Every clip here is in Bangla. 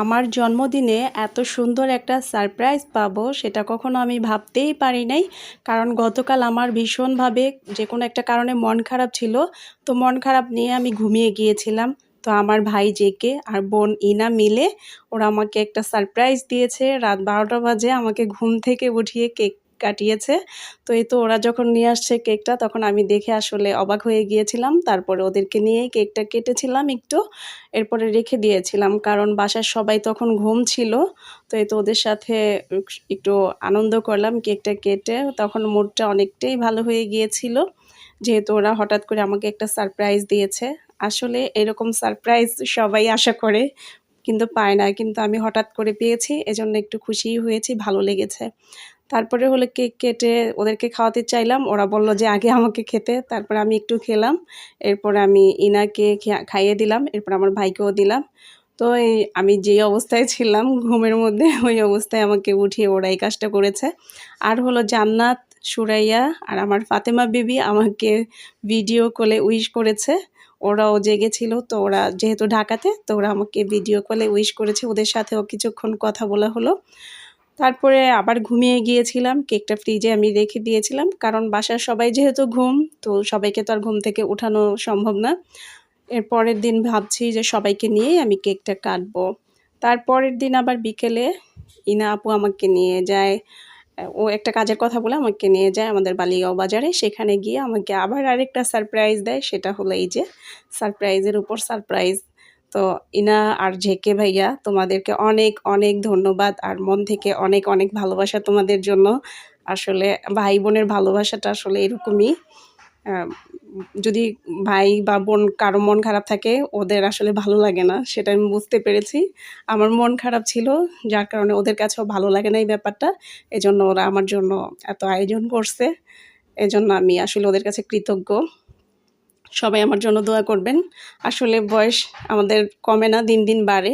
আমার জন্মদিনে এত সুন্দর একটা সারপ্রাইজ পাবো সেটা কখনো আমি ভাবতেই পারি নাই। কারণ গতকাল আমার ভীষণভাবে যে কোনো একটা কারণে মন খারাপ ছিল। তো মন খারাপ নিয়ে আমি ঘুমিয়ে গিয়েছিলাম। তো আমার ভাই জেকে আর বোন ইনা মিলে ওরা আমাকে একটা সারপ্রাইজ দিয়েছে। রাত 12টা বাজে আমাকে ঘুম থেকে উঠিয়ে কেক কাটিয়েছে। তো এই তো ওরা যখন নিয়ে আসছে কেকটা তখন আমি দেখে আসলে অবাক হয়ে গিয়েছিলাম। তারপরে ওদেরকে নিয়েই কেকটা কেটেছিলাম একটু। এরপরে রেখে দিয়েছিলাম কারণ বাসার সবাই তখন ঘুম ছিল। তো এই তো ওদের সাথে একটু আনন্দ করলাম কেকটা কেটে। তখন মুডটা অনেকটাই ভালো হয়ে গিয়েছিল যেহেতু ওরা হঠাৎ করে আমাকে একটা সারপ্রাইজ দিয়েছে। আসলে এরকম সারপ্রাইজ সবাই আশা করে কিন্তু পায় না, কিন্তু আমি হঠাৎ করে পেয়েছি, এজন্য একটু খুশিই হয়েছি, ভালো লেগেছে। তারপরে হলো কেক কেটে ওদেরকে খাওয়াতে চাইলাম, ওরা বলল যে আগে আমাকে খেতে, তারপরে আমি একটু খেলাম। এরপরে আমি ইনাকে খাইয়ে দিলাম, এরপর আমার ভাইকেও দিলাম। তো এই আমি যেই অবস্থায় ছিলাম ঘুমের মধ্যে ওই অবস্থায় আমাকে উঠিয়ে ওরা এই কাজটা করেছে। আর হলো জান্নাত, সুরাইয়া আর আমার ফাতেমা বিবি আমাকে ভিডিও কলে উইশ করেছে। ওরাও জেগেছিল, তো ওরা যেহেতু ঢাকাতে, তো ওরা আমাকে ভিডিও কলে উইশ করেছে, ওদের সাথেও কিছুক্ষণ কথা বলা হলো। তারপরে আবার ঘুমিয়ে গিয়েছিলাম, কেকটা ফ্রিজে আমি রেখে দিয়েছিলাম কারণ বাসার সবাই যেহেতু ঘুম, তো সবাইকে তো আর ঘুম থেকে উঠানো সম্ভব না। এর পরের দিন ভাবছি যে সবাইকে নিয়েই আমি কেকটা কাটবো। তারপরের দিন আবার বিকেলে ইনা আপু আমাকে নিয়ে যায়, ও একটা কাজের কথা বলে আমাকে নিয়ে যায় আমাদের বালিগাঁও বাজারে। সেখানে গিয়ে আমাকে আবার আরেকটা সারপ্রাইজ দেয়, সেটা হলো এই যে সারপ্রাইজের উপর সারপ্রাইজ। তো ইনা আর জেকে ভাইয়া, তোমাদেরকে অনেক অনেক ধন্যবাদ আর মন থেকে অনেক অনেক ভালোবাসা তোমাদের জন্য। আসলে ভাই বোনের ভালোবাসাটা আসলে এরকমই। আহ, যদি ভাই বা বোন কারো মন খারাপ থাকে ওদের আসলে ভালো লাগে না, সেটা আমি বুঝতে পেরেছি। আমার মন খারাপ ছিল, যার কারণে ওদের কাছেও ভালো লাগে না এই ব্যাপারটা। এজন্য ওরা আমার জন্য এত আয়োজন করছে, এজন্য আমি আসলে ওদের কাছে কৃতজ্ঞ। সবাই আমার জন্য দোয়া করবেন। আসলে বয়স আমাদের কমে না, দিন দিন বাড়ে।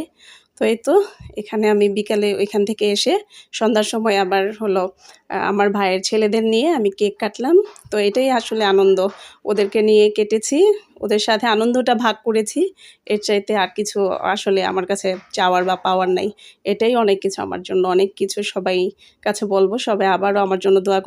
তো এই তো এখানে আমি বিকালে ওইখান থেকে এসে সন্ধ্যার সময় আবার হলো আমার ভাইয়ের ছেলেদের নিয়ে আমি কেক কাটলাম। তো এটাই আসলে আনন্দ, ওদেরকে নিয়ে কেটেছি, ওদের সাথে আনন্দটা ভাগ করেছি। এর চাইতে আর কিছু আসলে আমার কাছে চাওয়ার বা পাওয়ার নাই। এটাই অনেক কিছু আমার জন্য, অনেক কিছু। সবাই কাছে বলবো সবাই আবারও আমার জন্য দোয়া